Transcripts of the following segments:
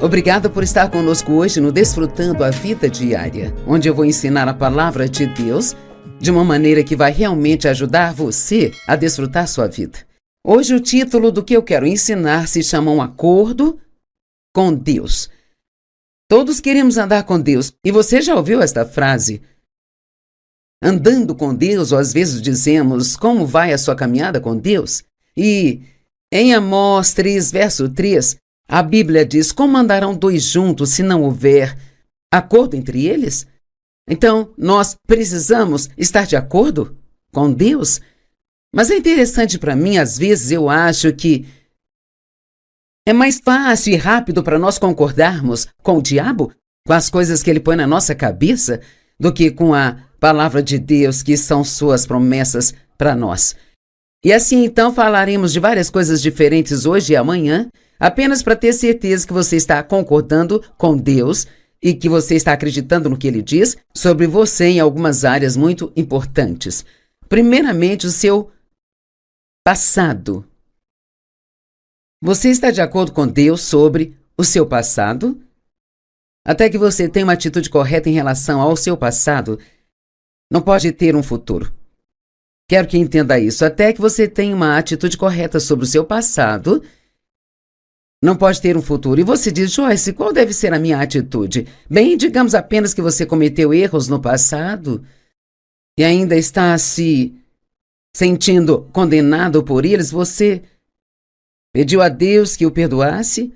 Obrigada por estar conosco hoje no Desfrutando a Vida Diária, onde eu vou ensinar a palavra de Deus de uma maneira que vai realmente ajudar você a desfrutar sua vida. Hoje o título do que eu quero ensinar se chama Um Acordo com Deus. Todos queremos andar com Deus, e você já ouviu esta frase? Andando com Deus, ou às vezes dizemos, como vai a sua caminhada com Deus? E em Amós 3, verso 3, a Bíblia diz, como andarão dois juntos se não houver acordo entre eles? Então, nós precisamos estar de acordo com Deus? Mas é interessante para mim, às vezes eu acho que é mais fácil e rápido para nós concordarmos com o diabo, com as coisas que ele põe na nossa cabeça, do que com a palavra de Deus, que são suas promessas para nós. E assim, então, falaremos de várias coisas diferentes hoje e amanhã, apenas para ter certeza que você está concordando com Deus e que você está acreditando no que Ele diz sobre você em algumas áreas muito importantes. Primeiramente, o seu passado. Você está de acordo com Deus sobre o seu passado? Até que você tenha uma atitude correta em relação ao seu passado, não pode ter um futuro. Quero que entenda isso. Até que você tenha uma atitude correta sobre o seu passado, não pode ter um futuro. E você diz, Joyce, qual deve ser a minha atitude? Bem, digamos apenas que você cometeu erros no passado e ainda está se sentindo condenado por eles. Você pediu a Deus que o perdoasse,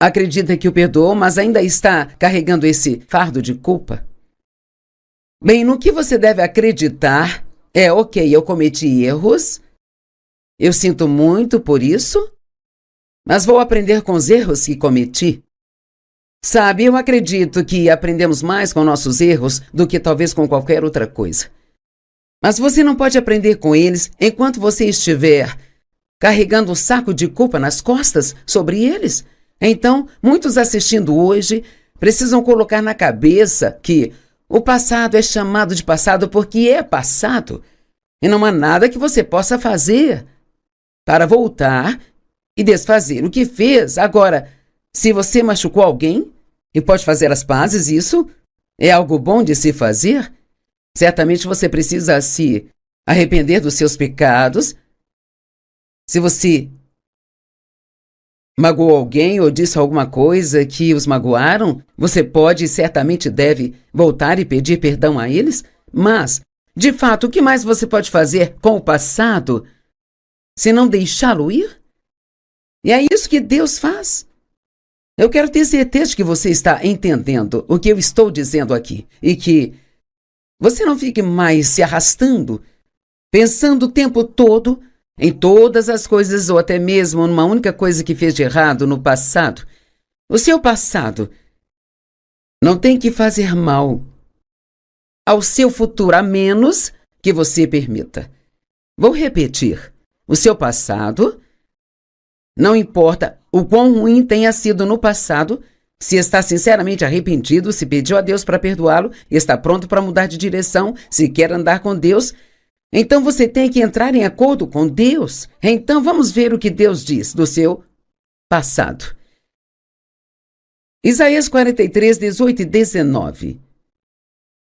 acredita que o perdoou, mas ainda está carregando esse fardo de culpa. Bem, no que você deve acreditar é, ok, eu cometi erros, eu sinto muito por isso, mas vou aprender com os erros que cometi. Sabe, eu acredito que aprendemos mais com nossos erros do que talvez com qualquer outra coisa. Mas você não pode aprender com eles enquanto você estiver carregando um saco de culpa nas costas sobre eles. Então, muitos assistindo hoje precisam colocar na cabeça que o passado é chamado de passado porque é passado. E não há nada que você possa fazer para voltar e desfazer o que fez. Agora, se você machucou alguém e pode fazer as pazes, isso é algo bom de se fazer. Certamente você precisa se arrepender dos seus pecados. Se você magoou alguém ou disse alguma coisa que os magoaram, você pode e certamente deve voltar e pedir perdão a eles. Mas, de fato, o que mais você pode fazer com o passado se não deixá-lo ir? E é isso que Deus faz. Eu quero ter certeza de que você está entendendo o que eu estou dizendo aqui e que você não fique mais se arrastando, pensando o tempo todo em todas as coisas ou até mesmo numa única coisa que fez de errado no passado. O seu passado não tem que fazer mal ao seu futuro, a menos que você permita. Vou repetir. O seu passado, não importa o quão ruim tenha sido no passado, se está sinceramente arrependido, se pediu a Deus para perdoá-lo, está pronto para mudar de direção, se quer andar com Deus, então você tem que entrar em acordo com Deus. Então vamos ver o que Deus diz do seu passado. Isaías 43, 18 e 19.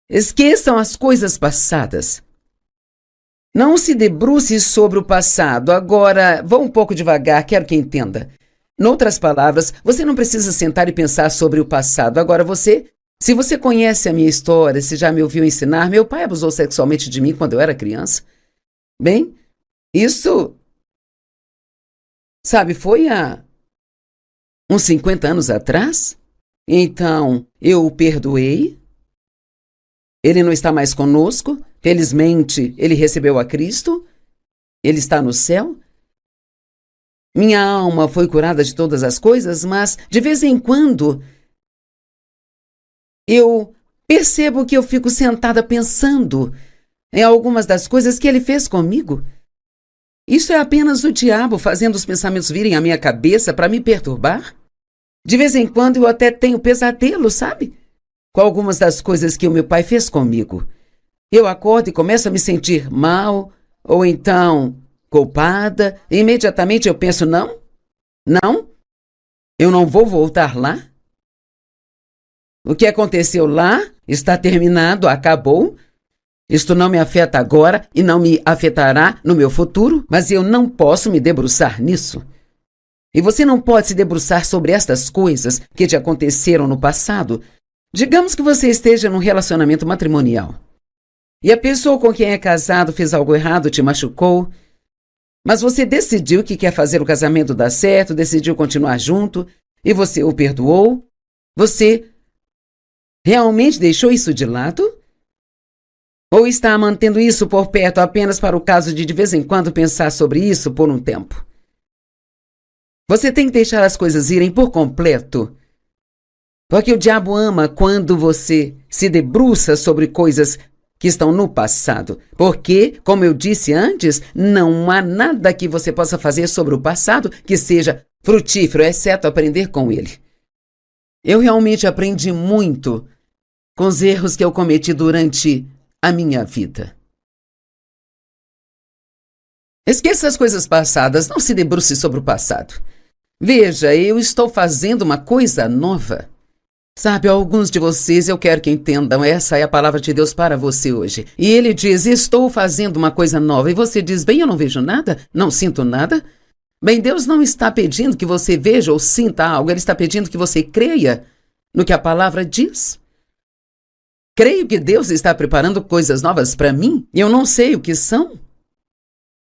Esqueçam as coisas passadas. Não se debruce sobre o passado. Agora, vou um pouco devagar, quero que entenda. Noutras palavras, você não precisa sentar e pensar sobre o passado. Agora se você conhece a minha história, se já me ouviu ensinar, meu pai abusou sexualmente de mim quando eu era criança. Bem, isso, sabe, foi há uns 50 anos atrás. Então, eu o perdoei. Ele não está mais conosco. Felizmente, ele recebeu a Cristo. Ele está no céu. Minha alma foi curada de todas as coisas, mas de vez em quando eu percebo que eu fico sentada pensando em algumas das coisas que ele fez comigo. Isso é apenas o diabo fazendo os pensamentos virem à minha cabeça para me perturbar. De vez em quando eu até tenho pesadelo, sabe? Com algumas das coisas que o meu pai fez comigo. Eu acordo e começo a me sentir mal, ou então culpada, e imediatamente eu penso, não, Eu não vou voltar lá? O que aconteceu lá está terminado, acabou. Isto não me afeta agora e não me afetará no meu futuro, mas eu não posso me debruçar nisso. E você não pode se debruçar sobre estas coisas que te aconteceram no passado. Digamos que você esteja num relacionamento matrimonial. E a pessoa com quem é casado fez algo errado, te machucou. Mas você decidiu que quer fazer o casamento dar certo, decidiu continuar junto, e você o perdoou. Você realmente deixou isso de lado? Ou está mantendo isso por perto apenas para o caso de vez em quando pensar sobre isso por um tempo? Você tem que deixar as coisas irem por completo. Porque o diabo ama quando você se debruça sobre coisas que estão no passado. Porque, como eu disse antes, não há nada que você possa fazer sobre o passado que seja frutífero, exceto aprender com ele. Eu realmente aprendi muito com os erros que eu cometi durante a minha vida. Esqueça as coisas passadas, não se debruce sobre o passado. Veja, eu estou fazendo uma coisa nova. Sabe, alguns de vocês eu quero que entendam, essa é a palavra de Deus para você hoje. E ele diz, estou fazendo uma coisa nova. E você diz, bem, eu não vejo nada, não sinto nada. Bem, Deus não está pedindo que você veja ou sinta algo, Ele está pedindo que você creia no que a palavra diz. Creio que Deus está preparando coisas novas para mim e eu não sei o que são.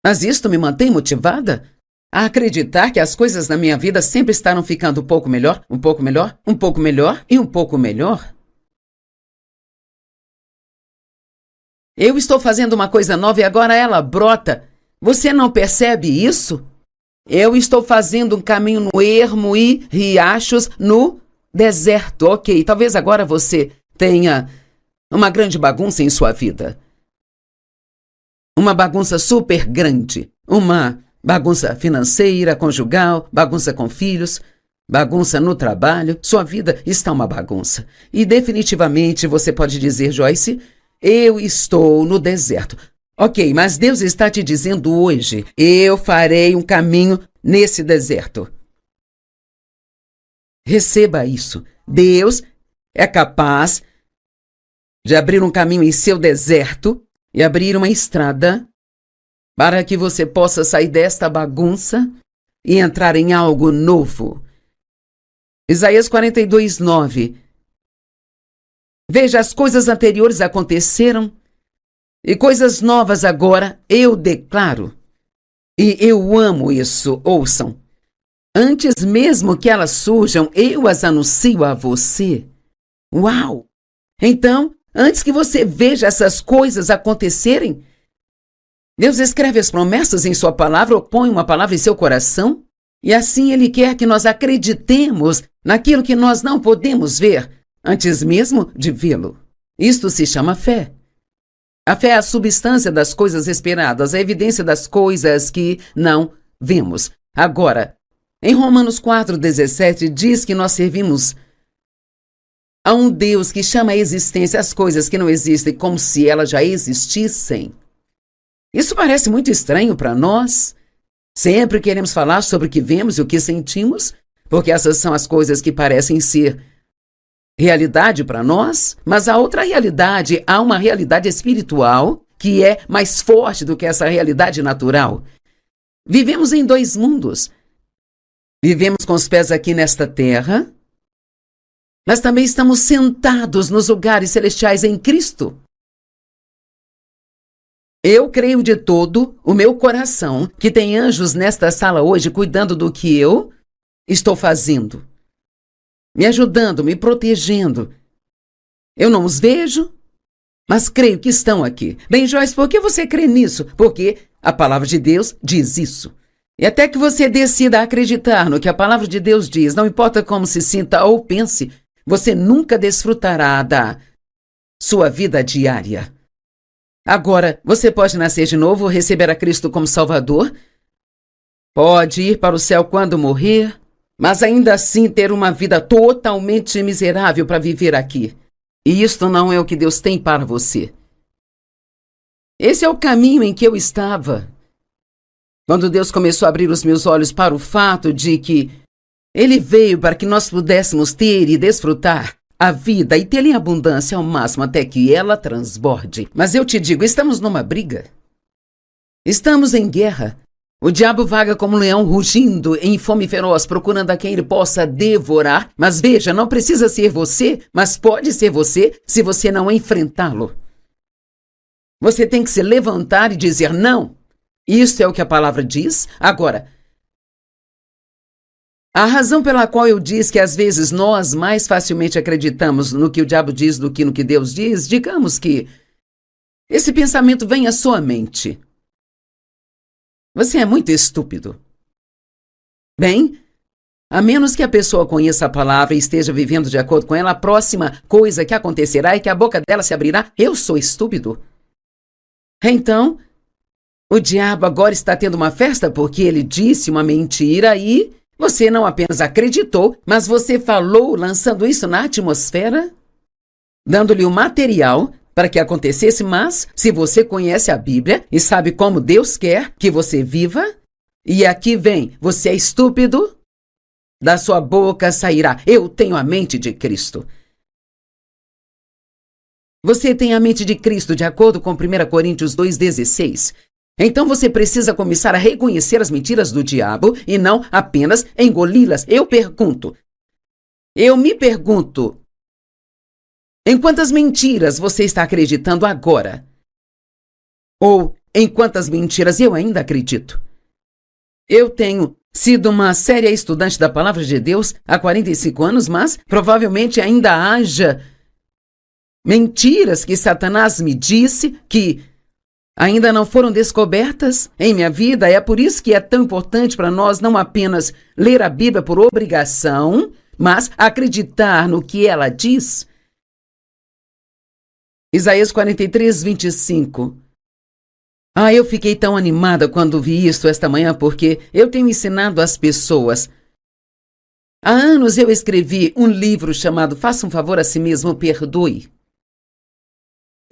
Mas isto me mantém motivada a acreditar que as coisas na minha vida sempre estarão ficando um pouco melhor, um pouco melhor, um pouco melhor e um pouco melhor. Eu estou fazendo uma coisa nova e agora ela brota. Você não percebe isso? Eu estou fazendo um caminho no ermo e riachos no deserto. Ok, talvez agora você tenha uma grande bagunça em sua vida. Uma bagunça super grande. Uma bagunça financeira, conjugal, bagunça com filhos, bagunça no trabalho. Sua vida está uma bagunça. E definitivamente você pode dizer, Joyce, eu estou no deserto. Ok, mas Deus está te dizendo hoje, eu farei um caminho nesse deserto. Receba isso. Deus é capaz de abrir um caminho em seu deserto e abrir uma estrada para que você possa sair desta bagunça e entrar em algo novo. Isaías 42:9. Veja, as coisas anteriores aconteceram e coisas novas agora eu declaro. E eu amo isso, ouçam. Antes mesmo que elas surjam, eu as anuncio a você. Uau! Então, antes que você veja essas coisas acontecerem, Deus escreve as promessas em sua palavra ou põe uma palavra em seu coração e assim Ele quer que nós acreditemos naquilo que nós não podemos ver antes mesmo de vê-lo. Isto se chama fé. A fé é a substância das coisas esperadas, a evidência das coisas que não vemos. Agora, em Romanos 4:17 diz que nós servimos a um Deus que chama à existência as coisas que não existem como se elas já existissem. Isso parece muito estranho para nós. Sempre queremos falar sobre o que vemos e o que sentimos, porque essas são as coisas que parecem ser realidade para nós, mas a outra realidade, há uma realidade espiritual que é mais forte do que essa realidade natural. Vivemos em dois mundos. Vivemos com os pés aqui nesta terra, mas também estamos sentados nos lugares celestiais em Cristo. Eu creio de todo o meu coração que tem anjos nesta sala hoje cuidando do que eu estou fazendo, me ajudando, me protegendo. Eu não os vejo, mas creio que estão aqui. Bem, Joyce, por que você crê nisso? Porque a palavra de Deus diz isso. E até que você decida acreditar no que a palavra de Deus diz, não importa como se sinta ou pense, você nunca desfrutará da sua vida diária. Agora, você pode nascer de novo, receber a Cristo como Salvador, pode ir para o céu quando morrer, mas ainda assim ter uma vida totalmente miserável para viver aqui. E isto não é o que Deus tem para você. Esse é o caminho em que eu estava. Quando Deus começou a abrir os meus olhos para o fato de que Ele veio para que nós pudéssemos ter e desfrutar a vida e tê-la em abundância ao máximo até que ela transborde. Mas eu te digo, estamos numa briga. Estamos em guerra. O diabo vaga como um leão rugindo em fome feroz, procurando a quem ele possa devorar. Mas veja, não precisa ser você, mas pode ser você se você não enfrentá-lo. Você tem que se levantar e dizer não. Isso é o que a palavra diz. Agora, a razão pela qual eu disse que às vezes nós mais facilmente acreditamos no que o diabo diz do que no que Deus diz, digamos que esse pensamento vem à sua mente. Você é muito estúpido. Bem, a menos que a pessoa conheça a palavra e esteja vivendo de acordo com ela, a próxima coisa que acontecerá é que a boca dela se abrirá. Eu sou estúpido. Então, o diabo agora está tendo uma festa porque ele disse uma mentira e você não apenas acreditou, mas você falou lançando isso na atmosfera, dando-lhe o material para que acontecesse. Mas, se você conhece a Bíblia e sabe como Deus quer que você viva, e aqui vem, você é estúpido, da sua boca sairá, eu tenho a mente de Cristo. Você tem a mente de Cristo, de acordo com 1 Coríntios 2,16. Então você precisa começar a reconhecer as mentiras do diabo e não apenas engoli-las. Eu me pergunto, em quantas mentiras você está acreditando agora? Ou em quantas mentiras eu ainda acredito? Eu tenho sido uma séria estudante da Palavra de Deus há 45 anos, mas provavelmente ainda haja mentiras que Satanás me disse que ainda não foram descobertas em minha vida. É por isso que é tão importante para nós não apenas ler a Bíblia por obrigação, mas acreditar no que ela diz. Isaías 43:25. Eu fiquei tão animada quando vi isto esta manhã, porque eu tenho ensinado às pessoas. Há anos eu escrevi um livro chamado Faça um Favor a Si Mesmo, Perdoe.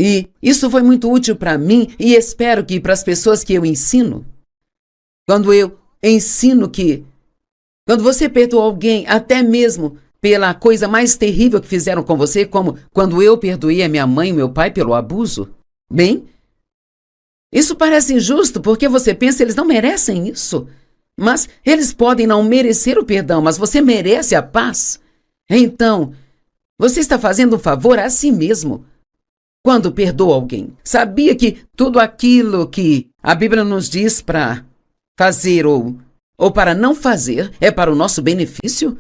E isso foi muito útil para mim e espero que para as pessoas que eu ensino. Quando eu ensino que quando você perdoa alguém, até mesmo pela coisa mais terrível que fizeram com você, como quando eu perdoei a minha mãe e meu pai pelo abuso, bem, isso parece injusto porque você pensa eles não merecem isso. Mas eles podem não merecer o perdão, mas você merece a paz. Então, você está fazendo um favor a si mesmo quando perdoa alguém. Sabia que tudo aquilo que a Bíblia nos diz para fazer ou para não fazer é para o nosso benefício?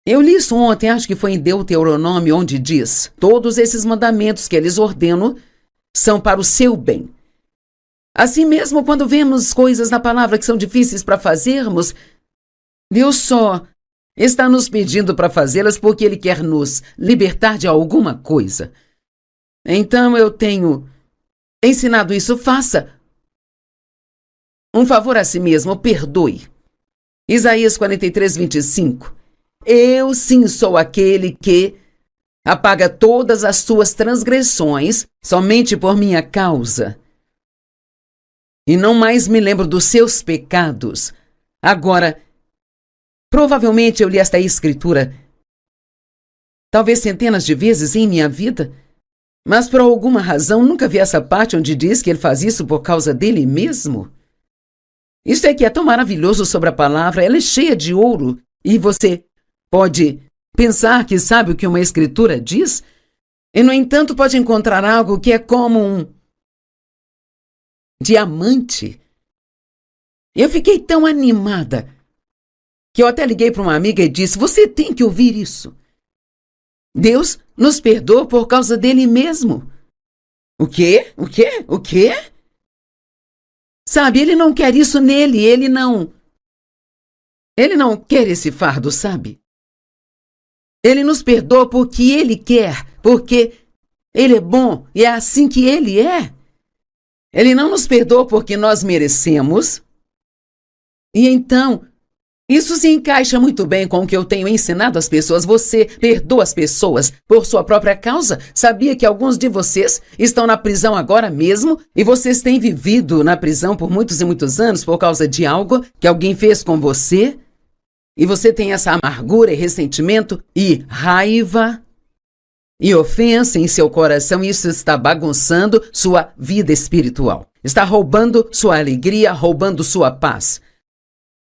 Eu li isso ontem, acho que foi em Deuteronômio, onde diz: todos esses mandamentos que eles ordenam são para o seu bem. Assim mesmo, quando vemos coisas na palavra que são difíceis para fazermos, Deus só está nos pedindo para fazê-las porque Ele quer nos libertar de alguma coisa. Então eu tenho ensinado isso. Faça um favor a si mesmo, perdoe. Isaías 43:25. Eu sim sou aquele que apaga todas as suas transgressões somente por minha causa. E não mais me lembro dos seus pecados. Agora, provavelmente eu li esta escritura talvez centenas de vezes em minha vida, mas por alguma razão nunca vi essa parte onde diz que ele faz isso por causa dele mesmo. Isso é que é tão maravilhoso sobre a palavra, ela é cheia de ouro e você pode pensar que sabe o que uma escritura diz e, no entanto, pode encontrar algo que é como um diamante. Eu fiquei tão animada que eu até liguei para uma amiga e disse: você tem que ouvir isso. Deus nos perdoa por causa dele mesmo. O quê? O quê? O quê? Sabe, ele não quer isso nele, ele não quer esse fardo, sabe? Ele nos perdoa porque ele quer, porque ele é bom e é assim que ele é. Ele não nos perdoa porque nós merecemos. E então, isso se encaixa muito bem com o que eu tenho ensinado às pessoas. Você perdoa as pessoas por sua própria causa. Sabia que alguns de vocês estão na prisão agora mesmo e vocês têm vivido na prisão por muitos e muitos anos por causa de algo que alguém fez com você? e você tem essa amargura e ressentimento e raiva e ofensa em seu coração, isso está bagunçando sua vida espiritual. Está roubando sua alegria, roubando sua paz.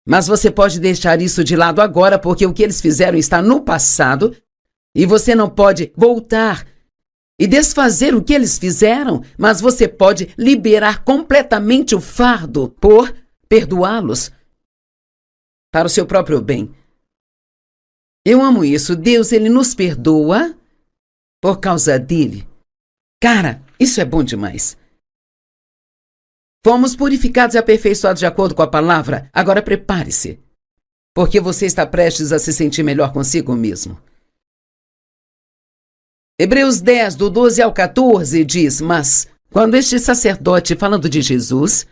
Mas você pode deixar isso de lado agora, porque o que eles fizeram está no passado e você não pode voltar e desfazer o que eles fizeram, mas você pode liberar completamente o fardo por perdoá-los para o seu próprio bem. Eu amo isso. Deus, ele nos perdoa por causa dele. Cara, isso é bom demais. Fomos purificados e aperfeiçoados de acordo com a palavra. Agora prepare-se, porque você está prestes a se sentir melhor consigo mesmo. Hebreus 10, do 12 ao 14, diz: Mas, quando este sacerdote, falando de Jesus,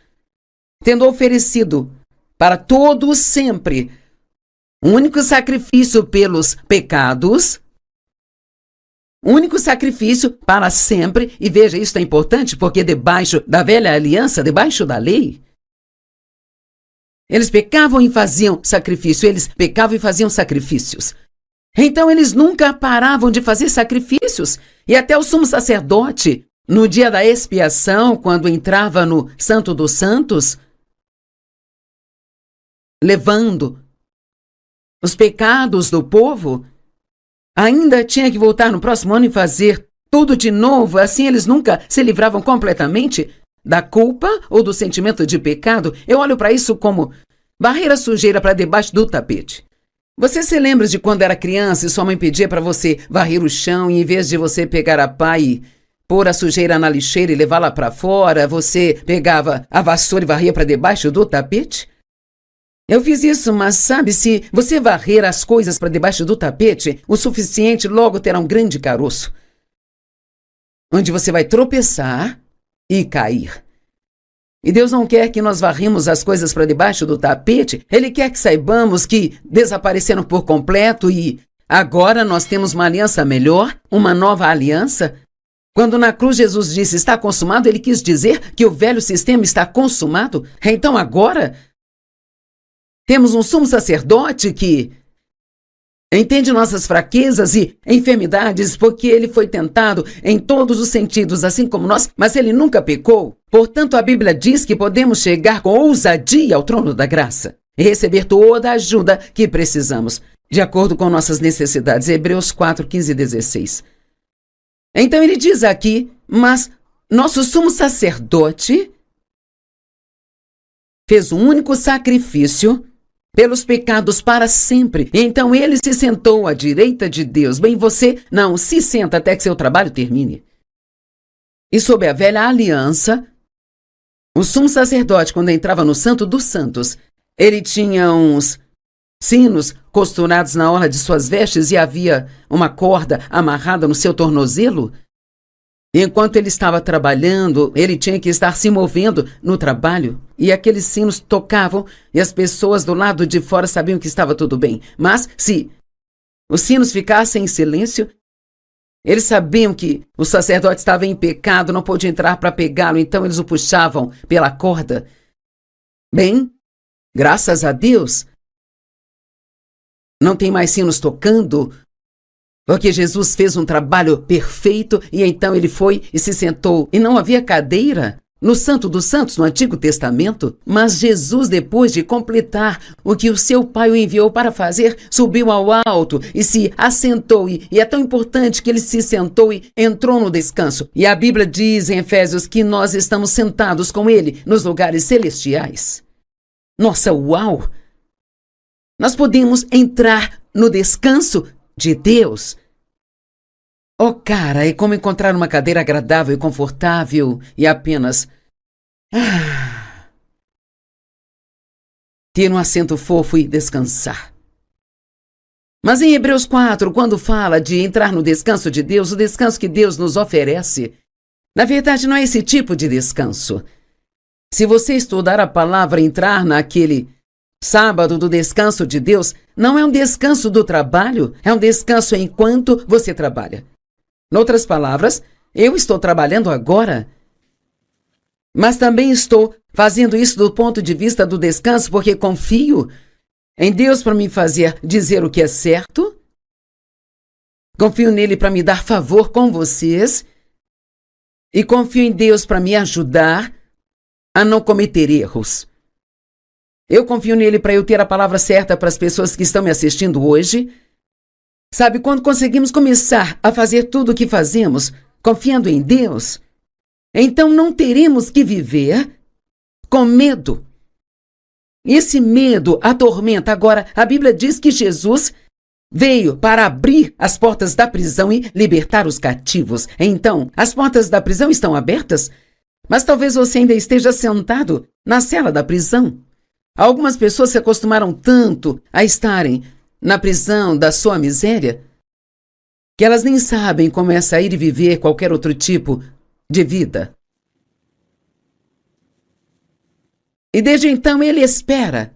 tendo oferecido para todos sempre um único sacrifício pelos pecados, único sacrifício para sempre, e veja, isso é importante, porque debaixo da velha aliança, debaixo da lei, eles pecavam e faziam sacrifício, eles pecavam e faziam sacrifícios. Então eles nunca paravam de fazer sacrifícios, e até o sumo sacerdote, no dia da expiação, quando entrava no Santo dos Santos, levando os pecados do povo, ainda tinha que voltar no próximo ano e fazer tudo de novo. Assim eles nunca se livravam completamente da culpa ou do sentimento de pecado. Eu olho para isso como varrer a sujeira para debaixo do tapete. Você se lembra de quando era criança e sua mãe pedia para você varrer o chão, e em vez de você pegar a pá e pôr a sujeira na lixeira e levá-la para fora, você pegava a vassoura e varria para debaixo do tapete? Eu fiz isso, mas sabe, se você varrer as coisas para debaixo do tapete o suficiente, logo terá um grande caroço, onde você vai tropeçar e cair. E Deus não quer que nós varremos as coisas para debaixo do tapete. Ele quer que saibamos que desapareceram por completo e agora nós temos uma aliança melhor, uma nova aliança. Quando na cruz Jesus disse está consumado, ele quis dizer que o velho sistema está consumado. Então agora temos um sumo sacerdote que entende nossas fraquezas e enfermidades, porque ele foi tentado em todos os sentidos, assim como nós, mas ele nunca pecou. Portanto, a Bíblia diz que podemos chegar com ousadia ao trono da graça e receber toda a ajuda que precisamos, de acordo com nossas necessidades. Hebreus 4, 15 e 16. Então ele diz aqui, mas nosso sumo sacerdote fez um único sacrifício pelos pecados para sempre. Então ele se sentou à direita de Deus. Bem, você não se senta até que seu trabalho termine. E sob a velha aliança, o sumo sacerdote, quando entrava no Santo dos Santos, ele tinha uns sinos costurados na orla de suas vestes e havia uma corda amarrada no seu tornozelo. Enquanto ele estava trabalhando, ele tinha que estar se movendo no trabalho. E aqueles sinos tocavam e as pessoas do lado de fora sabiam que estava tudo bem. Mas se os sinos ficassem em silêncio, eles sabiam que o sacerdote estava em pecado, não pôde entrar para pegá-lo, então eles o puxavam pela corda. Bem, graças a Deus, não tem mais sinos tocando, porque Jesus fez um trabalho perfeito e então ele foi e se sentou. E não havia cadeira no Santo dos Santos, no Antigo Testamento, mas Jesus, depois de completar o que o seu Pai o enviou para fazer, subiu ao alto e se assentou. E é tão importante que ele se sentou e entrou no descanso. E a Bíblia diz em Efésios que nós estamos sentados com ele nos lugares celestiais. Nossa, uau! Nós podemos entrar no descanso de Deus. Oh, cara, é como encontrar uma cadeira agradável e confortável e apenas ter um assento fofo e descansar. Mas em Hebreus 4, quando fala de entrar no descanso de Deus, o descanso que Deus nos oferece, na verdade não é esse tipo de descanso. Se você estudar a palavra entrar naquele sábado do descanso de Deus, não é um descanso do trabalho, é um descanso enquanto você trabalha. Em outras palavras, eu estou trabalhando agora, mas também estou fazendo isso do ponto de vista do descanso, porque confio em Deus para me fazer dizer o que é certo. Confio nele para me dar favor com vocês. E confio em Deus para me ajudar a não cometer erros. Eu confio nele para eu ter a palavra certa para as pessoas que estão me assistindo hoje. Sabe, quando conseguimos começar a fazer tudo o que fazemos, confiando em Deus, então não teremos que viver com medo. Esse medo atormenta. Agora, a Bíblia diz que Jesus veio para abrir as portas da prisão e libertar os cativos. Então, as portas da prisão estão abertas, mas talvez você ainda esteja sentado na cela da prisão. Algumas pessoas se acostumaram tanto a estarem na prisão da sua miséria que elas nem sabem como é sair e viver qualquer outro tipo de vida. E desde então ele espera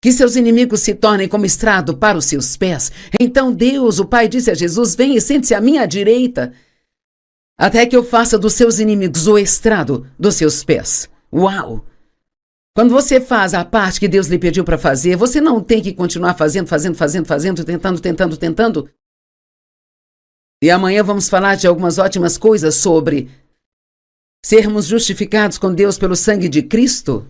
que seus inimigos se tornem como estrado para os seus pés. Então Deus, o Pai, disse a Jesus: vem e sente-se à minha direita, até que eu faça dos seus inimigos o estrado dos seus pés. Uau! Quando você faz a parte que Deus lhe pediu para fazer, você não tem que continuar fazendo, tentando. E amanhã vamos falar de algumas ótimas coisas sobre sermos justificados com Deus pelo sangue de Cristo.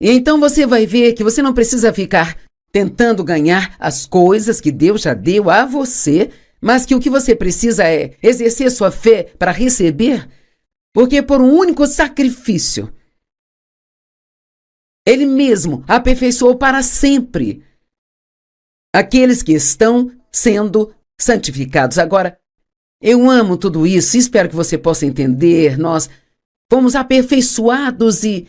E então você vai ver que você não precisa ficar tentando ganhar as coisas que Deus já deu a você, mas que o que você precisa é exercer sua fé para receber, porque por um único sacrifício, Ele mesmo aperfeiçoou para sempre aqueles que estão sendo santificados. Agora, eu amo tudo isso, espero que você possa entender. Nós fomos aperfeiçoados e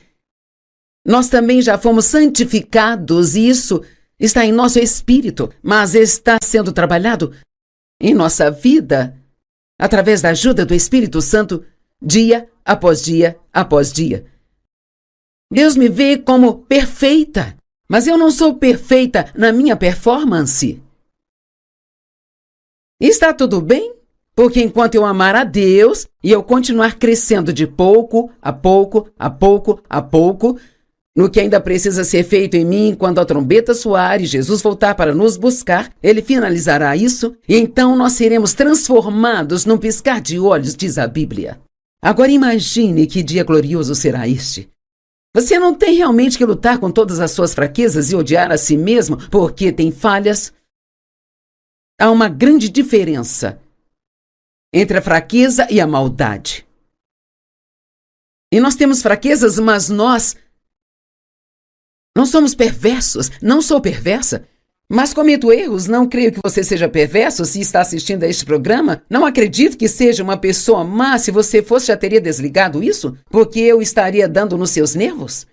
nós também já fomos santificados, e isso está em nosso espírito, mas está sendo trabalhado em nossa vida através da ajuda do Espírito Santo, dia após dia após dia. Deus me vê como perfeita, mas eu não sou perfeita na minha performance. E está tudo bem? Porque enquanto eu amar a Deus e eu continuar crescendo de pouco a pouco, no que ainda precisa ser feito em mim, quando a trombeta soar e Jesus voltar para nos buscar, Ele finalizará isso, e então nós seremos transformados num piscar de olhos, diz a Bíblia. Agora imagine que dia glorioso será este. Você não tem realmente que lutar com todas as suas fraquezas e odiar a si mesmo porque tem falhas. Há uma grande diferença entre a fraqueza e a maldade. E nós temos fraquezas, mas nós não somos perversos. Não sou perversa, mas cometo erros. Não creio que você seja perverso se está assistindo a este programa. Não acredito que seja uma pessoa má. Se você fosse, já teria desligado isso, porque eu estaria dando nos seus nervos.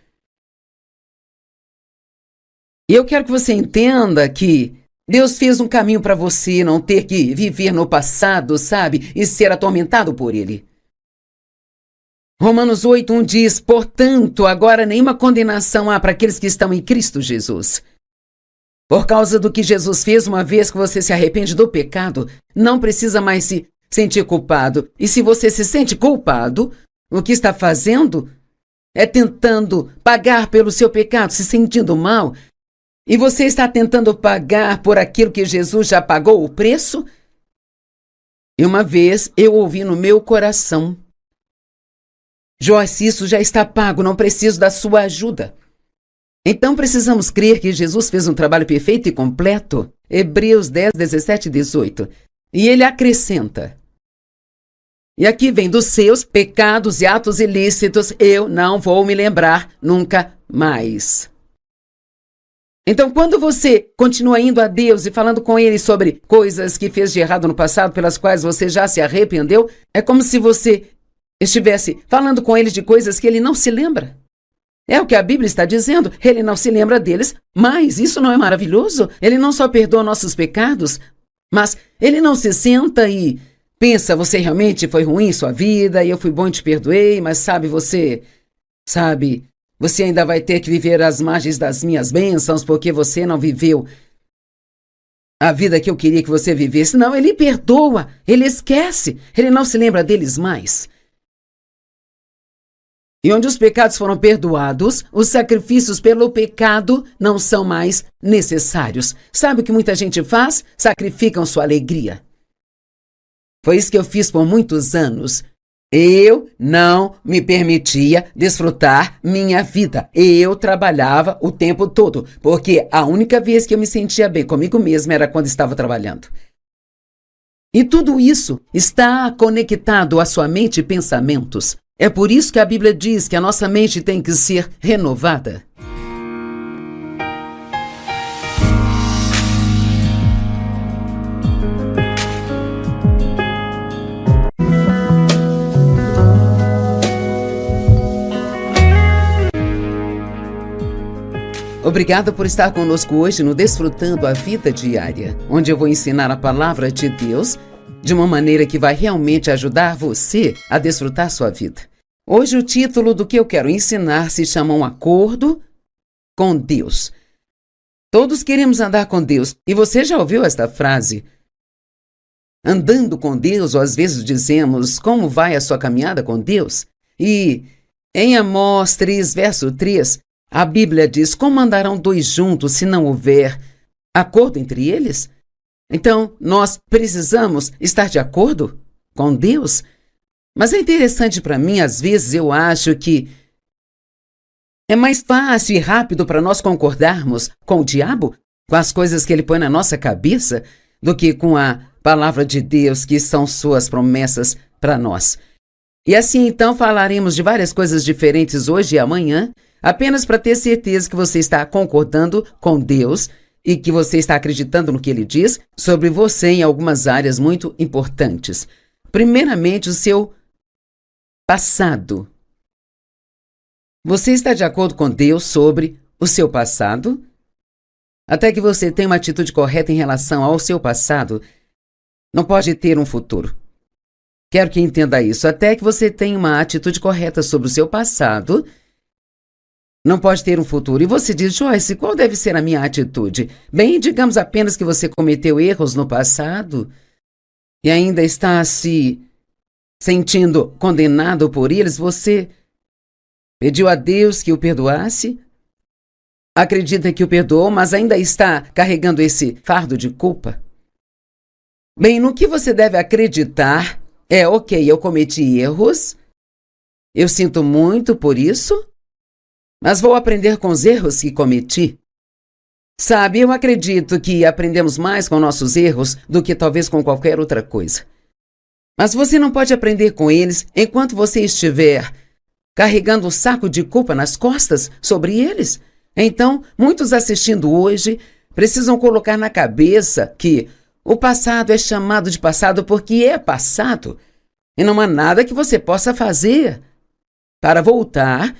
E eu quero que você entenda que Deus fez um caminho para você não ter que viver no passado, sabe? E ser atormentado por ele. Romanos 8:1 diz: portanto, agora nenhuma condenação há para aqueles que estão em Cristo Jesus. Por causa do que Jesus fez, uma vez que você se arrepende do pecado, não precisa mais se sentir culpado. E se você se sente culpado, o que está fazendo é tentando pagar pelo seu pecado, se sentindo mal. E você está tentando pagar por aquilo que Jesus já pagou o preço? E uma vez eu ouvi no meu coração: Joyce, isso já está pago, não preciso da sua ajuda. Então precisamos crer que Jesus fez um trabalho perfeito e completo. Hebreus 10, 17 e 18. E ele acrescenta: e aqui vem dos seus pecados e atos ilícitos, eu não vou me lembrar nunca mais. Então, quando você continua indo a Deus e falando com Ele sobre coisas que fez de errado no passado, pelas quais você já se arrependeu, é como se você estivesse falando com Ele de coisas que Ele não se lembra. É o que a Bíblia está dizendo, Ele não se lembra deles, mas isso não é maravilhoso? Ele não só perdoa nossos pecados, mas Ele não se senta e pensa: você realmente foi ruim em sua vida e eu fui bom e te perdoei, mas você ainda vai ter que viver às margens das minhas bênçãos porque você não viveu a vida que eu queria que você vivesse. Não, Ele perdoa, Ele esquece, Ele não se lembra deles mais. E onde os pecados foram perdoados, os sacrifícios pelo pecado não são mais necessários. Sabe o que muita gente faz? Sacrificam sua alegria. Foi isso que eu fiz por muitos anos. Eu não me permitia desfrutar minha vida. Eu trabalhava o tempo todo, porque a única vez que eu me sentia bem comigo mesma era quando estava trabalhando. E tudo isso está conectado à sua mente e pensamentos. É por isso que a Bíblia diz que a nossa mente tem que ser renovada. Obrigada por estar conosco hoje no Desfrutando a Vida Diária, onde eu vou ensinar a palavra de Deus de uma maneira que vai realmente ajudar você a desfrutar sua vida. Hoje o título do que eu quero ensinar se chama Um Acordo com Deus. Todos queremos andar com Deus. E você já ouviu esta frase? Andando com Deus, ou às vezes dizemos, como vai a sua caminhada com Deus? E em Amós 3, verso 3, a Bíblia diz, como andarão dois juntos se não houver acordo entre eles? Então, nós precisamos estar de acordo com Deus? Mas é interessante para mim, às vezes eu acho que é mais fácil e rápido para nós concordarmos com o diabo, com as coisas que ele põe na nossa cabeça, do que com a palavra de Deus, que são suas promessas para nós. E assim, então, falaremos de várias coisas diferentes hoje e amanhã, apenas para ter certeza que você está concordando com Deus e que você está acreditando no que Ele diz sobre você em algumas áreas muito importantes. Primeiramente, o seu passado. Você está de acordo com Deus sobre o seu passado? Até que você tenha uma atitude correta em relação ao seu passado, não pode ter um futuro. Quero que entenda isso. Até que você tenha uma atitude correta sobre o seu passado, não pode ter um futuro. E você diz, Joyce, qual deve ser a minha atitude? Bem, digamos apenas que você cometeu erros no passado e ainda está se sentindo condenado por eles. Você pediu a Deus que o perdoasse, acredita que o perdoou, mas ainda está carregando esse fardo de culpa. Bem, no que você deve acreditar é, ok, eu cometi erros, eu sinto muito por isso, mas vou aprender com os erros que cometi. Sabe, eu acredito que aprendemos mais com nossos erros do que talvez com qualquer outra coisa. Mas você não pode aprender com eles enquanto você estiver carregando o saco de culpa nas costas sobre eles. Então, muitos assistindo hoje precisam colocar na cabeça que o passado é chamado de passado porque é passado. E não há nada que você possa fazer para voltar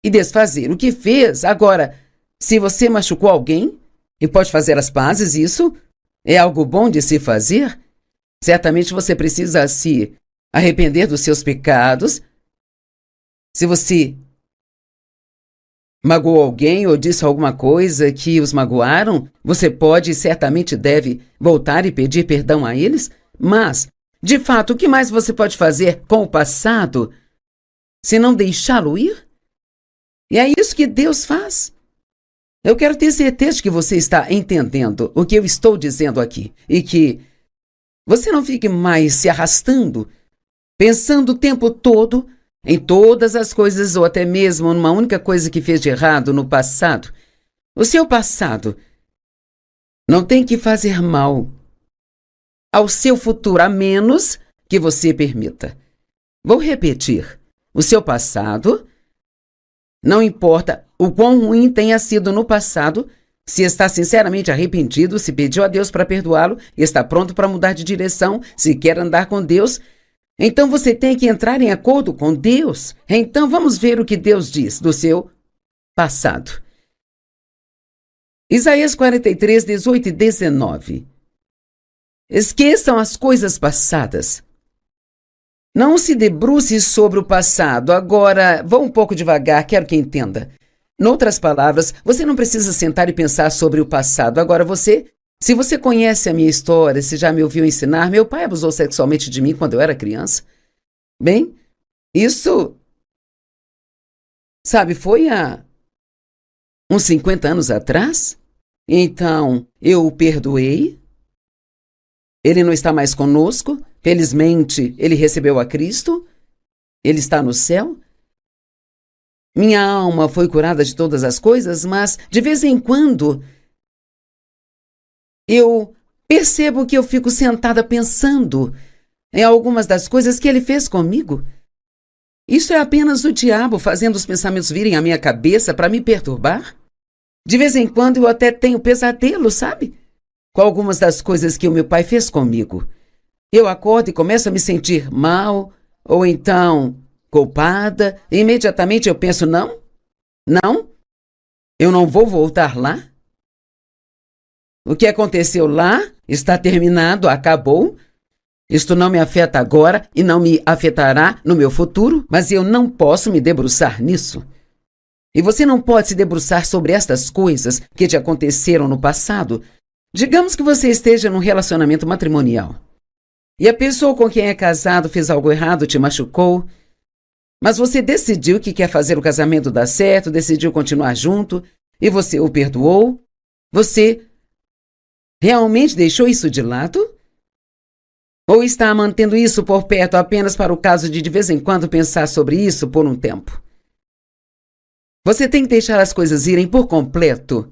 e desfazer o que fez. Agora, se você machucou alguém e pode fazer as pazes, isso é algo bom de se fazer. Certamente você precisa se arrepender dos seus pecados. Se você magoou alguém ou disse alguma coisa que os magoaram, você pode e certamente deve voltar e pedir perdão a eles. Mas, de fato, o que mais você pode fazer com o passado se não deixá-lo ir? E é isso que Deus faz. Eu quero ter certeza de que você está entendendo o que eu estou dizendo aqui e que você não fique mais se arrastando, pensando o tempo todo em todas as coisas ou até mesmo numa única coisa que fez de errado no passado. O seu passado não tem que fazer mal ao seu futuro, a menos que você permita. Vou repetir. O seu passado, não importa o quão ruim tenha sido no passado, se está sinceramente arrependido, se pediu a Deus para perdoá-lo e está pronto para mudar de direção, se quer andar com Deus, então você tem que entrar em acordo com Deus. Então vamos ver o que Deus diz do seu passado. Isaías 43, 18 e 19. Esqueçam as coisas passadas. Não se debruce sobre o passado. Agora, vou um pouco devagar, quero que entenda. Noutras palavras, você não precisa sentar e pensar sobre o passado. Agora se você conhece a minha história, se já me ouviu ensinar, meu pai abusou sexualmente de mim quando eu era criança. Bem, isso Sabe, foi há uns 50 anos atrás. Então, eu o perdoei. Ele não está mais conosco. Felizmente, ele recebeu a Cristo. Ele está no céu. Minha alma foi curada de todas as coisas, mas de vez em quando eu percebo que eu fico sentada pensando em algumas das coisas que ele fez comigo. Isso é apenas o diabo fazendo os pensamentos virem à minha cabeça para me perturbar? De vez em quando eu até tenho pesadelo, sabe? Com algumas das coisas que o meu pai fez comigo. Eu acordo e começo a me sentir mal, ou então culpada, e imediatamente eu penso, não, eu não vou voltar lá. O que aconteceu lá está terminado, acabou. Isto não me afeta agora e não me afetará no meu futuro, mas eu não posso me debruçar nisso. E você não pode se debruçar sobre estas coisas que te aconteceram no passado. Digamos que você esteja num relacionamento matrimonial e a pessoa com quem é casado fez algo errado, te machucou, mas você decidiu que quer fazer o casamento dar certo, decidiu continuar junto e você o perdoou. Você realmente deixou isso de lado? Ou está mantendo isso por perto apenas para o caso de vez em quando pensar sobre isso por um tempo? Você tem que deixar as coisas irem por completo.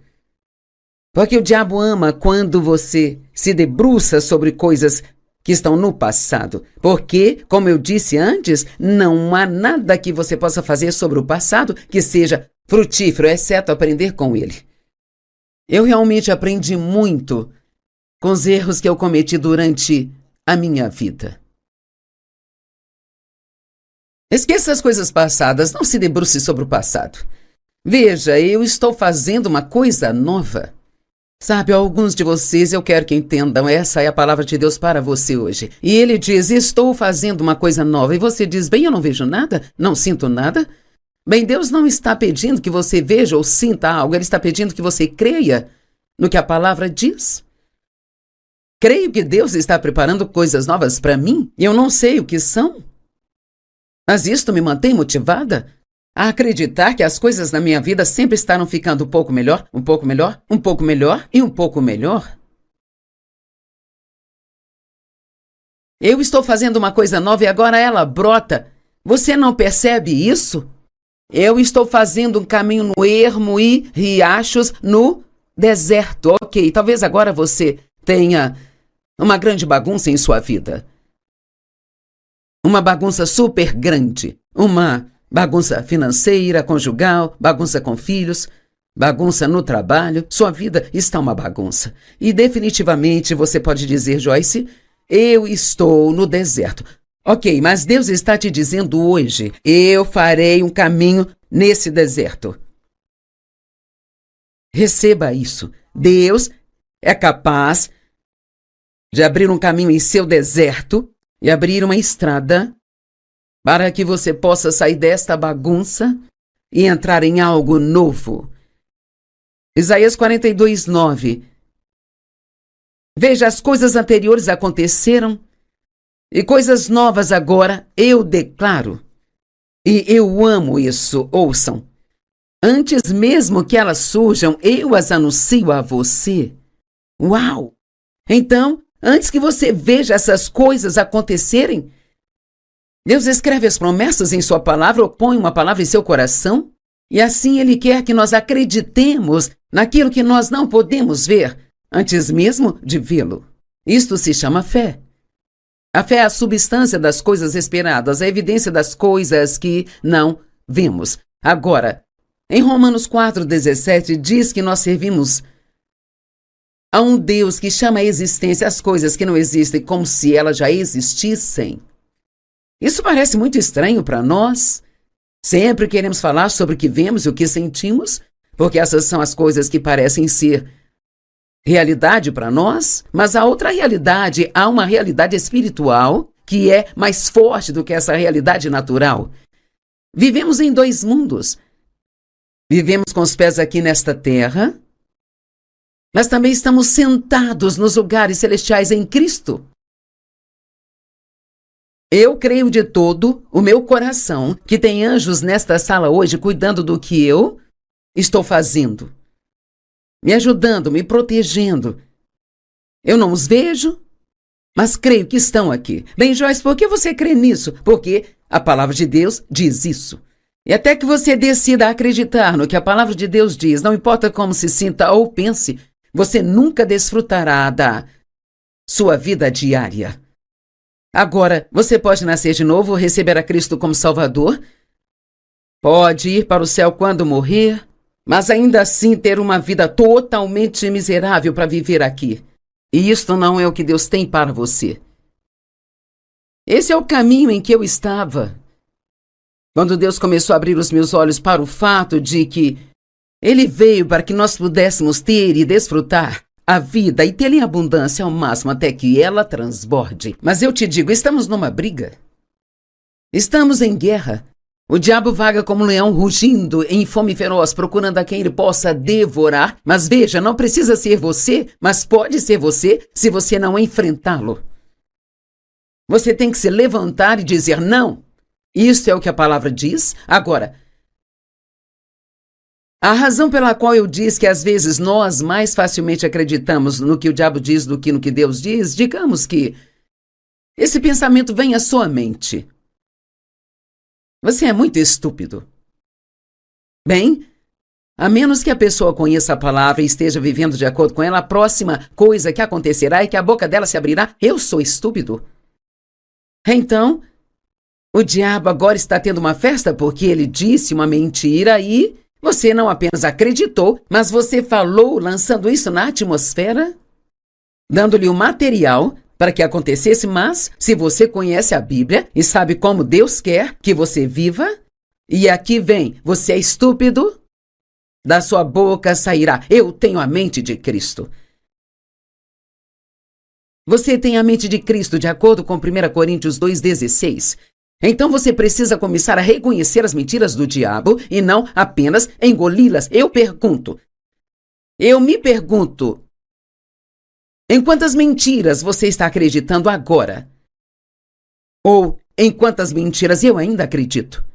Porque o diabo ama quando você se debruça sobre coisas que estão no passado. Porque, como eu disse antes, não há nada que você possa fazer sobre o passado que seja frutífero, exceto aprender com ele. Eu realmente aprendi muito com os erros que eu cometi durante a minha vida. Esqueça as coisas passadas, não se debruce sobre o passado. Veja, eu estou fazendo uma coisa nova. Sabe, alguns de vocês eu quero que entendam, essa é a palavra de Deus para você hoje. E ele diz, estou fazendo uma coisa nova. E você diz, bem, eu não vejo nada, não sinto nada. Bem, Deus não está pedindo que você veja ou sinta algo, Ele está pedindo que você creia no que a palavra diz. Creio que Deus está preparando coisas novas para mim e eu não sei o que são. Mas isto me mantém motivada a acreditar que as coisas na minha vida sempre estarão ficando um pouco melhor, um pouco melhor, um pouco melhor e um pouco melhor. Eu estou fazendo uma coisa nova e agora ela brota. Você não percebe isso? Eu estou fazendo um caminho no ermo e riachos no deserto. Ok, talvez agora você tenha uma grande bagunça em sua vida. Uma bagunça super grande. Uma bagunça financeira, conjugal, bagunça com filhos, bagunça no trabalho. Sua vida está uma bagunça. E definitivamente você pode dizer, Joyce, eu estou no deserto. Ok, mas Deus está te dizendo hoje, eu farei um caminho nesse deserto. Receba isso. Deus é capaz de abrir um caminho em seu deserto e abrir uma estrada para que você possa sair desta bagunça e entrar em algo novo. Isaías 42:9. Veja, as coisas anteriores aconteceram e coisas novas agora eu declaro. E eu amo isso, ouçam. Antes mesmo que elas surjam, eu as anuncio a você. Uau! Então, antes que você veja essas coisas acontecerem, Deus escreve as promessas em sua palavra ou põe uma palavra em seu coração e assim Ele quer que nós acreditemos naquilo que nós não podemos ver antes mesmo de vê-lo. Isto se chama fé. A fé é a substância das coisas esperadas, a evidência das coisas que não vemos. Agora, em Romanos 4:17 diz que nós servimos a um Deus que chama à existência as coisas que não existem como se elas já existissem. Isso parece muito estranho para nós. Sempre queremos falar sobre o que vemos e o que sentimos, porque essas são as coisas que parecem ser realidade para nós, mas há outra realidade, há uma realidade espiritual que é mais forte do que essa realidade natural. Vivemos em dois mundos. Vivemos com os pés aqui nesta terra, mas também estamos sentados nos lugares celestiais em Cristo. Eu creio de todo o meu coração que tem anjos nesta sala hoje cuidando do que eu estou fazendo, me ajudando, me protegendo. Eu não os vejo, mas creio que estão aqui. Bem, Joyce, por que você crê nisso? Porque a palavra de Deus diz isso. E até que você decida acreditar no que a palavra de Deus diz, não importa como se sinta ou pense, você nunca desfrutará da sua vida diária. Agora, você pode nascer de novo, receber a Cristo como Salvador, pode ir para o céu quando morrer, mas ainda assim ter uma vida totalmente miserável para viver aqui. E isto não é o que Deus tem para você. Esse é o caminho em que eu estava. Quando Deus começou a abrir os meus olhos para o fato de que Ele veio para que nós pudéssemos ter e desfrutar a vida e tê-la em abundância ao máximo até que ela transborde. Mas eu te digo, estamos numa briga. Estamos em guerra. O diabo vaga como um leão rugindo em fome feroz, procurando a quem ele possa devorar. Mas veja, não precisa ser você, mas pode ser você se você não enfrentá-lo. Você tem que se levantar e dizer não. Isso é o que a palavra diz. Agora, a razão pela qual eu disse que às vezes nós mais facilmente acreditamos no que o diabo diz do que no que Deus diz, digamos que esse pensamento vem à sua mente. Você é muito estúpido. Bem, a menos que a pessoa conheça a palavra e esteja vivendo de acordo com ela, a próxima coisa que acontecerá é que a boca dela se abrirá. Eu sou estúpido. Então, o diabo agora está tendo uma festa porque ele disse uma mentira e você não apenas acreditou, mas você falou lançando isso na atmosfera, dando-lhe o material para que acontecesse. Mas se você conhece a Bíblia e sabe como Deus quer que você viva, e aqui vem, você é estúpido, da sua boca sairá, eu tenho a mente de Cristo. Você tem a mente de Cristo de acordo com 1 Coríntios 2,16. Então você precisa começar a reconhecer as mentiras do diabo e não apenas engoli-las. Eu me pergunto, em quantas mentiras você está acreditando agora? Ou em quantas mentiras eu ainda acredito?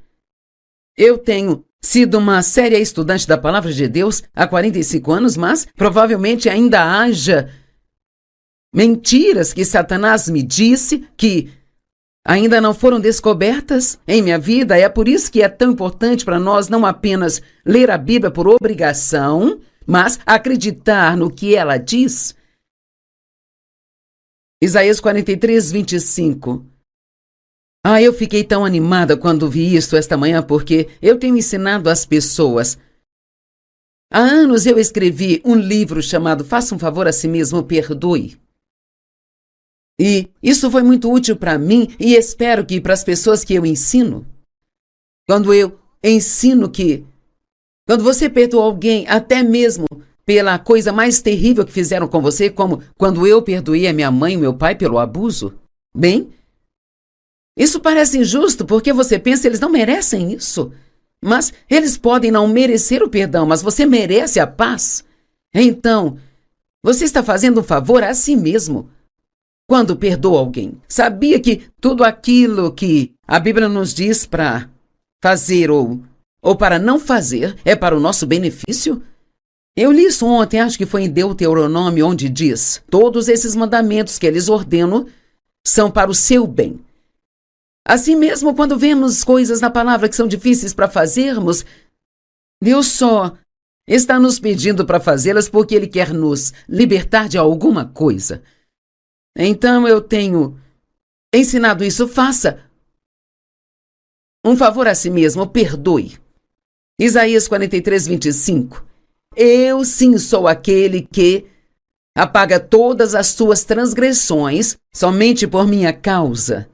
Eu tenho sido uma séria estudante da Palavra de Deus há 45 anos, mas provavelmente ainda haja mentiras que Satanás me disse que ainda não foram descobertas em minha vida. É por isso que é tão importante para nós não apenas ler a Bíblia por obrigação, mas acreditar no que ela diz. Isaías 43:25. Eu fiquei tão animada quando vi isso esta manhã, porque eu tenho ensinado às pessoas. Há anos eu escrevi um livro chamado Faça um Favor a Si Mesmo, Perdoe. E isso foi muito útil para mim e espero que para as pessoas que eu ensino. Quando eu ensino que quando você perdoa alguém, até mesmo pela coisa mais terrível que fizeram com você, como quando eu perdoei a minha mãe e meu pai pelo abuso, bem, isso parece injusto porque você pensa eles não merecem isso. Mas eles podem não merecer o perdão, mas você merece a paz. Então, você está fazendo um favor a si mesmo quando perdoa alguém. Sabia que tudo aquilo que a Bíblia nos diz para fazer ou para não fazer é para o nosso benefício? Eu li isso ontem, acho que foi em Deuteronômio, onde diz: todos esses mandamentos que eles ordenam são para o seu bem. Assim mesmo, quando vemos coisas na palavra que são difíceis para fazermos, Deus só está nos pedindo para fazê-las porque Ele quer nos libertar de alguma coisa. Então eu tenho ensinado isso. Faça um favor a si mesmo, perdoe. Isaías 43:25. Eu sim sou aquele que apaga todas as suas transgressões somente por minha causa.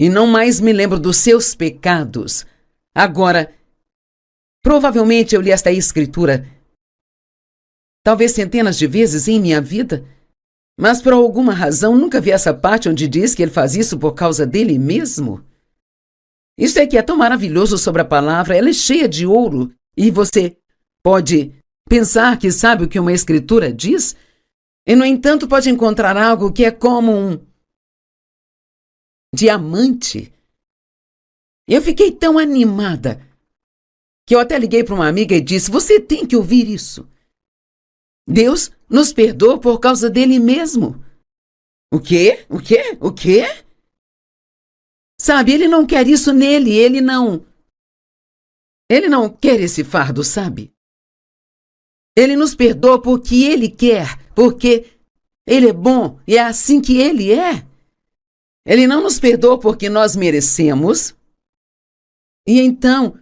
E não mais me lembro dos seus pecados. Agora, provavelmente eu li esta escritura talvez centenas de vezes em minha vida, mas por alguma razão nunca vi essa parte onde diz que ele faz isso por causa dele mesmo. Isso é que é tão maravilhoso sobre a palavra, ela é cheia de ouro e você pode pensar que sabe o que uma escritura diz e, no entanto, pode encontrar algo que é como diamante. Eu fiquei tão animada que eu até liguei para uma amiga e disse: você tem que ouvir isso. Deus nos perdoa por causa dele mesmo. O quê? O quê? O quê? Sabe, ele não quer isso nele, ele não quer esse fardo, sabe? Ele nos perdoa porque ele quer, porque ele é bom e é assim que ele é. Ele não nos perdoa porque nós merecemos. E então,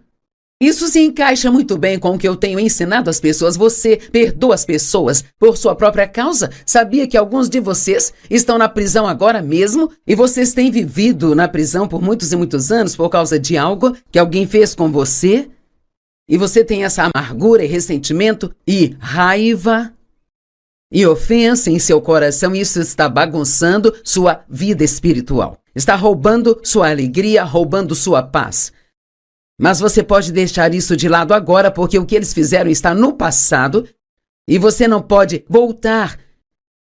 isso se encaixa muito bem com o que eu tenho ensinado às pessoas. Você perdoa as pessoas por sua própria causa. Sabia que alguns de vocês estão na prisão agora mesmo e vocês têm vivido na prisão por muitos e muitos anos por causa de algo que alguém fez com você? E você tem essa amargura e ressentimento e raiva e ofensa em seu coração, e isso está bagunçando sua vida espiritual. Está roubando sua alegria, roubando sua paz. Mas você pode deixar isso de lado agora, porque o que eles fizeram está no passado e você não pode voltar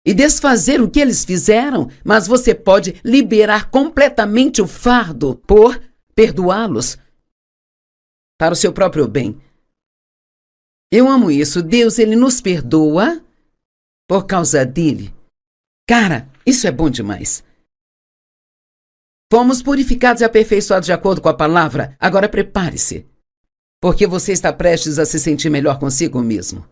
e desfazer o que eles fizeram, mas você pode liberar completamente o fardo por perdoá-los para o seu próprio bem. Eu amo isso. Deus, ele nos perdoa por causa dele. Cara, isso é bom demais. Fomos purificados e aperfeiçoados de acordo com a palavra. Agora prepare-se, porque você está prestes a se sentir melhor consigo mesmo.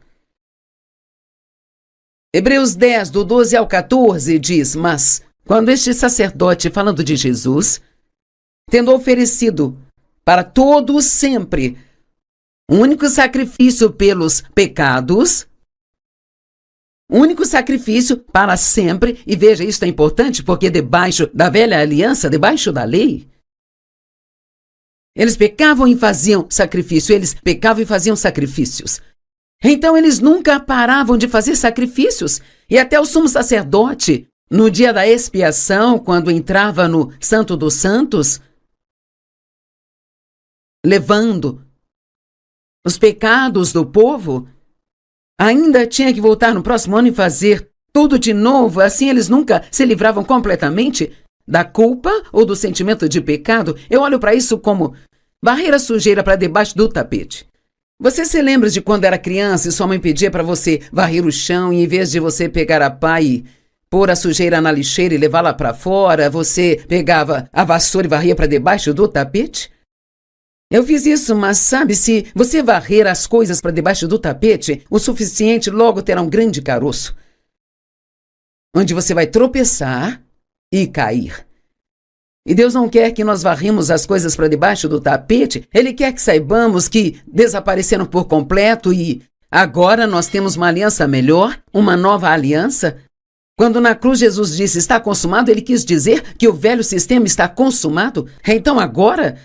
Hebreus 10, do 12 ao 14, diz: mas quando este sacerdote, falando de Jesus, tendo oferecido para todos sempre um único sacrifício pelos pecados, único sacrifício para sempre, e veja, isso é importante porque debaixo da velha aliança, debaixo da lei, eles pecavam e faziam sacrifício, eles pecavam e faziam sacrifícios. Então eles nunca paravam de fazer sacrifícios, e até o sumo sacerdote, no dia da expiação, quando entrava no Santo dos Santos, levando os pecados do povo, ainda tinha que voltar no próximo ano e fazer tudo de novo. Assim eles nunca se livravam completamente da culpa ou do sentimento de pecado. Eu olho para isso como varrer a sujeira para debaixo do tapete. Você se lembra de quando era criança e sua mãe pedia para você varrer o chão, e em vez de você pegar a pá e pôr a sujeira na lixeira e levá-la para fora, você pegava a vassoura e varria para debaixo do tapete? Eu fiz isso, mas sabe, se você varrer as coisas para debaixo do tapete o suficiente, logo terá um grande caroço, onde você vai tropeçar e cair. E Deus não quer que nós varremos as coisas para debaixo do tapete. Ele quer que saibamos que desapareceram por completo e agora nós temos uma aliança melhor, uma nova aliança. Quando na cruz Jesus disse: está consumado, ele quis dizer que o velho sistema está consumado. Então agora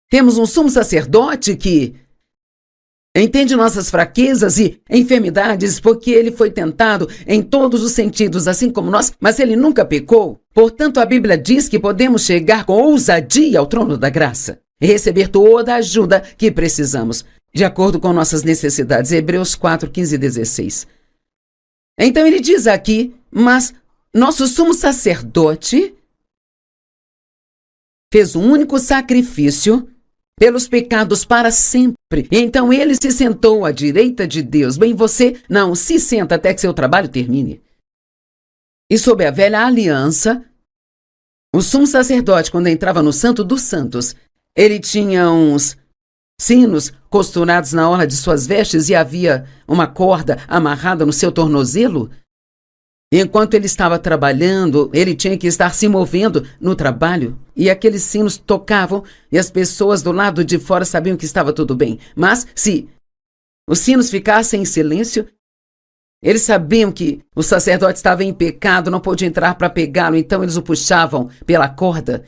temos um sumo sacerdote que entende nossas fraquezas e enfermidades, porque ele foi tentado em todos os sentidos, assim como nós, mas ele nunca pecou. Portanto, a Bíblia diz que podemos chegar com ousadia ao trono da graça e receber toda a ajuda que precisamos, de acordo com nossas necessidades. Hebreus 4, 15 e 16. Então ele diz aqui: mas nosso sumo sacerdote fez um único sacrifício pelos pecados para sempre. Então ele se sentou à direita de Deus. Bem, você não se senta até que seu trabalho termine. E sob a velha aliança, o sumo sacerdote, quando entrava no Santo dos Santos, ele tinha uns sinos costurados na orla de suas vestes e havia uma corda amarrada no seu tornozelo. Enquanto ele estava trabalhando, ele tinha que estar se movendo no trabalho, e aqueles sinos tocavam e as pessoas do lado de fora sabiam que estava tudo bem. Mas se os sinos ficassem em silêncio, eles sabiam que o sacerdote estava em pecado, não pôde entrar para pegá-lo, então eles o puxavam pela corda.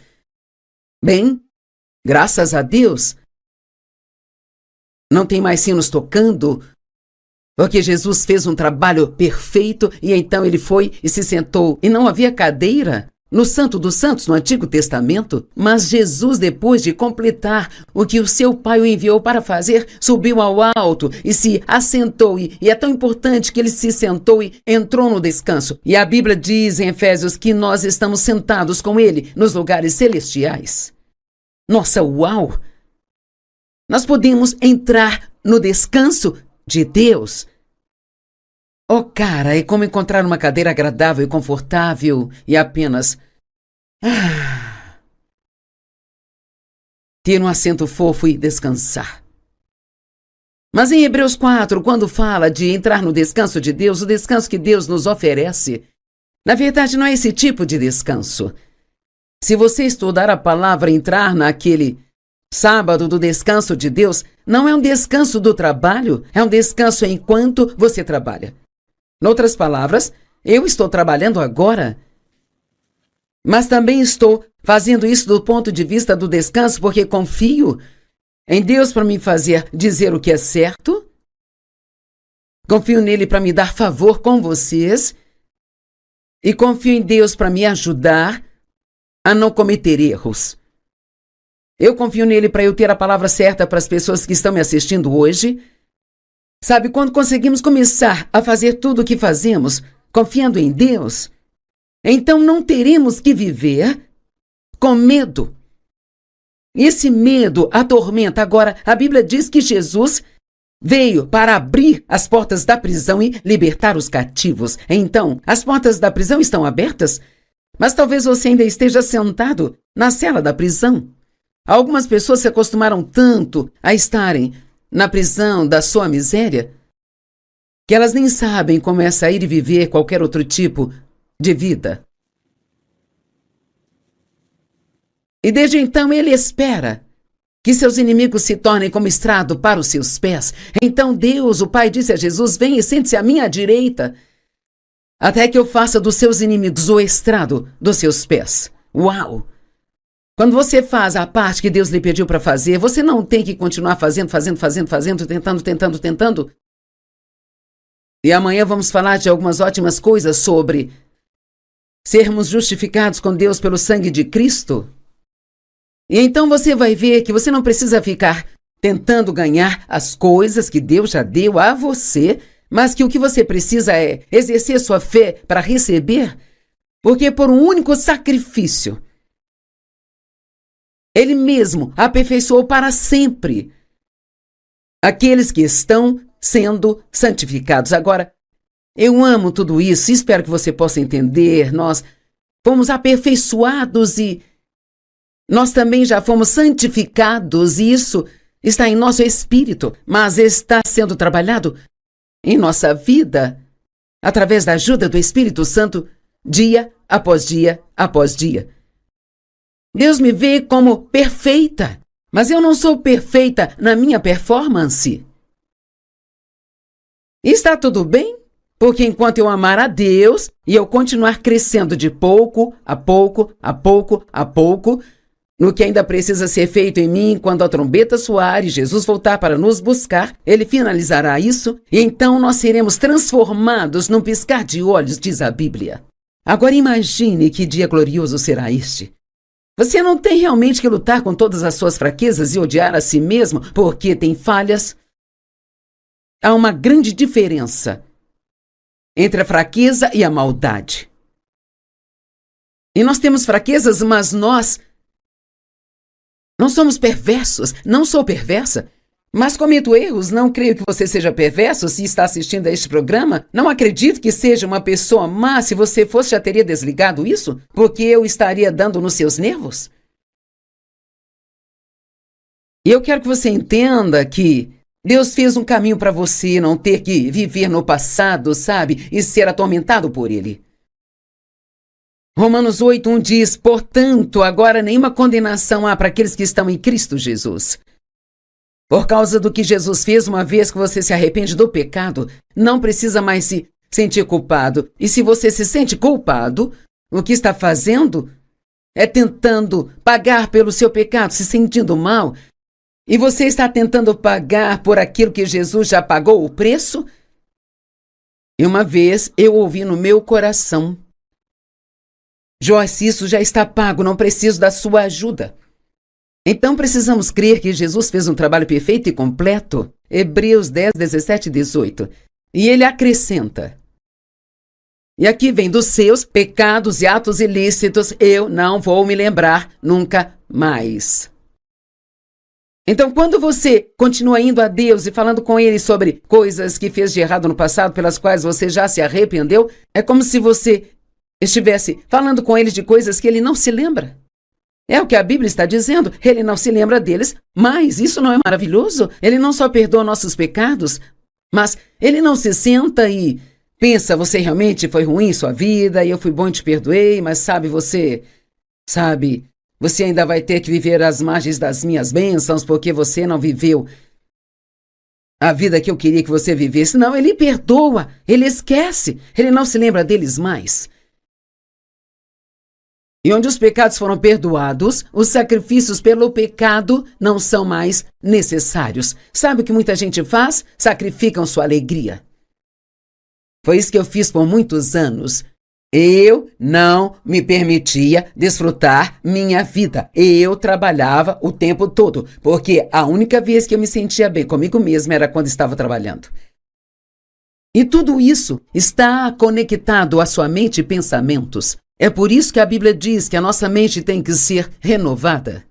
Bem, graças a Deus, não tem mais sinos tocando, porque Jesus fez um trabalho perfeito, e então ele foi e se sentou. E não havia cadeira no Santo dos Santos, no Antigo Testamento, mas Jesus, depois de completar o que o seu Pai o enviou para fazer, subiu ao alto e se assentou. E é tão importante que ele se sentou e entrou no descanso. E a Bíblia diz em Efésios que nós estamos sentados com ele nos lugares celestiais. Nossa, uau! Nós podemos entrar no descanso de Deus. Oh, cara, é como encontrar uma cadeira agradável e confortável e apenas ter um assento fofo e descansar. Mas em Hebreus 4, quando fala de entrar no descanso de Deus, o descanso que Deus nos oferece, na verdade não é esse tipo de descanso. Se você estudar a palavra entrar naquele sábado do descanso de Deus, não é um descanso do trabalho, é um descanso enquanto você trabalha. Em outras palavras, eu estou trabalhando agora, mas também estou fazendo isso do ponto de vista do descanso porque confio em Deus para me fazer dizer o que é certo, confio nele para me dar favor com vocês e confio em Deus para me ajudar a não cometer erros. Eu confio nele para eu ter a palavra certa para as pessoas que estão me assistindo hoje. Sabe, quando conseguimos começar a fazer tudo o que fazemos, confiando em Deus, então não teremos que viver com medo. Esse medo atormenta. Agora, a Bíblia diz que Jesus veio para abrir as portas da prisão e libertar os cativos. Então, as portas da prisão estão abertas, mas talvez você ainda esteja sentado na cela da prisão. Algumas pessoas se acostumaram tanto a estarem na prisão da sua miséria, que elas nem sabem como é sair e viver qualquer outro tipo de vida. E desde então ele espera que seus inimigos se tornem como estrado para os seus pés. Então Deus, o Pai, disse a Jesus: vem e sente-se à minha direita, até que eu faça dos seus inimigos o estrado dos seus pés. Uau! Quando você faz a parte que Deus lhe pediu para fazer, você não tem que continuar fazendo, tentando. E amanhã vamos falar de algumas ótimas coisas sobre sermos justificados com Deus pelo sangue de Cristo. E então você vai ver que você não precisa ficar tentando ganhar as coisas que Deus já deu a você, mas que o que você precisa é exercer sua fé para receber, porque por um único sacrifício, Ele mesmo aperfeiçoou para sempre aqueles que estão sendo santificados. Agora, eu amo tudo isso e espero que você possa entender. Nós fomos aperfeiçoados e nós também já fomos santificados, e isso está em nosso espírito, mas está sendo trabalhado em nossa vida através da ajuda do Espírito Santo, dia após dia após dia. Deus me vê como perfeita, mas eu não sou perfeita na minha performance. E está tudo bem, porque enquanto eu amar a Deus e eu continuar crescendo de pouco a pouco, no que ainda precisa ser feito em mim, quando a trombeta soar e Jesus voltar para nos buscar, Ele finalizará isso, e então nós seremos transformados num piscar de olhos, diz a Bíblia. Agora imagine que dia glorioso será este. Você não tem realmente que lutar com todas as suas fraquezas e odiar a si mesmo porque tem falhas. Há uma grande diferença entre a fraqueza e a maldade. E nós temos fraquezas, mas nós não somos perversos. Não sou perversa, mas cometo erros. Não creio que você seja perverso se está assistindo a este programa. Não acredito que seja uma pessoa má. Se você fosse, já teria desligado isso, porque eu estaria dando nos seus nervos. E eu quero que você entenda que Deus fez um caminho para você não ter que viver no passado, sabe? E ser atormentado por ele. Romanos 8:1 diz: portanto, agora nenhuma condenação há para aqueles que estão em Cristo Jesus. Por causa do que Jesus fez, uma vez que você se arrepende do pecado, não precisa mais se sentir culpado. E se você se sente culpado, o que está fazendo é tentando pagar pelo seu pecado, se sentindo mal. E você está tentando pagar por aquilo que Jesus já pagou o preço? E uma vez eu ouvi no meu coração Joyce, isso já está pago, não preciso da sua ajuda. Então precisamos crer que Jesus fez um trabalho perfeito e completo. Hebreus 10, 17 e 18. E ele acrescenta: e aqui vem dos seus pecados e atos ilícitos, eu não vou me lembrar nunca mais. Então, quando você continua indo a Deus e falando com Ele sobre coisas que fez de errado no passado, pelas quais você já se arrependeu, é como se você estivesse falando com Ele de coisas que Ele não se lembra. É o que a Bíblia está dizendo, Ele não se lembra deles, mas isso não é maravilhoso? Ele não só perdoa nossos pecados, mas Ele não se senta e pensa, você realmente foi ruim em sua vida, e eu fui bom e te perdoei, mas você ainda vai ter que viver às margens das minhas bênçãos, porque você não viveu a vida que eu queria que você vivesse. Não, Ele perdoa, Ele esquece, Ele não se lembra deles mais. E onde os pecados foram perdoados, os sacrifícios pelo pecado não são mais necessários. Sabe o que muita gente faz? Sacrificam sua alegria. Foi isso que eu fiz por muitos anos. Eu não me permitia desfrutar minha vida. Eu trabalhava o tempo todo, porque a única vez que eu me sentia bem comigo mesma era quando estava trabalhando. E tudo isso está conectado à sua mente e pensamentos. É por isso que a Bíblia diz que a nossa mente tem que ser renovada.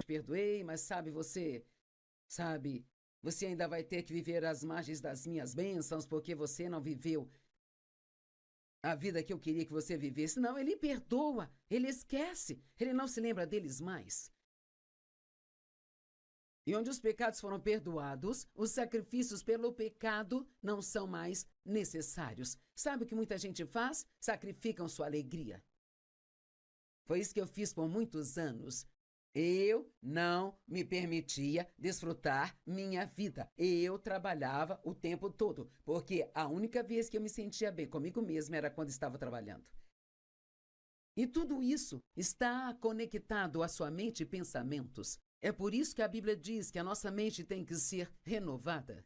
Perdoei, mas você ainda vai ter que viver às margens das minhas bênçãos, porque você não viveu a vida que eu queria que você vivesse. Não, Ele perdoa, Ele esquece, Ele não se lembra deles mais. E onde os pecados foram perdoados, os sacrifícios pelo pecado não são mais necessários. Sabe o que muita gente faz? Sacrificam sua alegria. Foi isso que eu fiz por muitos anos. Eu não me permitia desfrutar minha vida. Eu trabalhava o tempo todo, porque a única vez que eu me sentia bem comigo mesma era quando estava trabalhando. E tudo isso está conectado à sua mente e pensamentos. É por isso que a Bíblia diz que a nossa mente tem que ser renovada.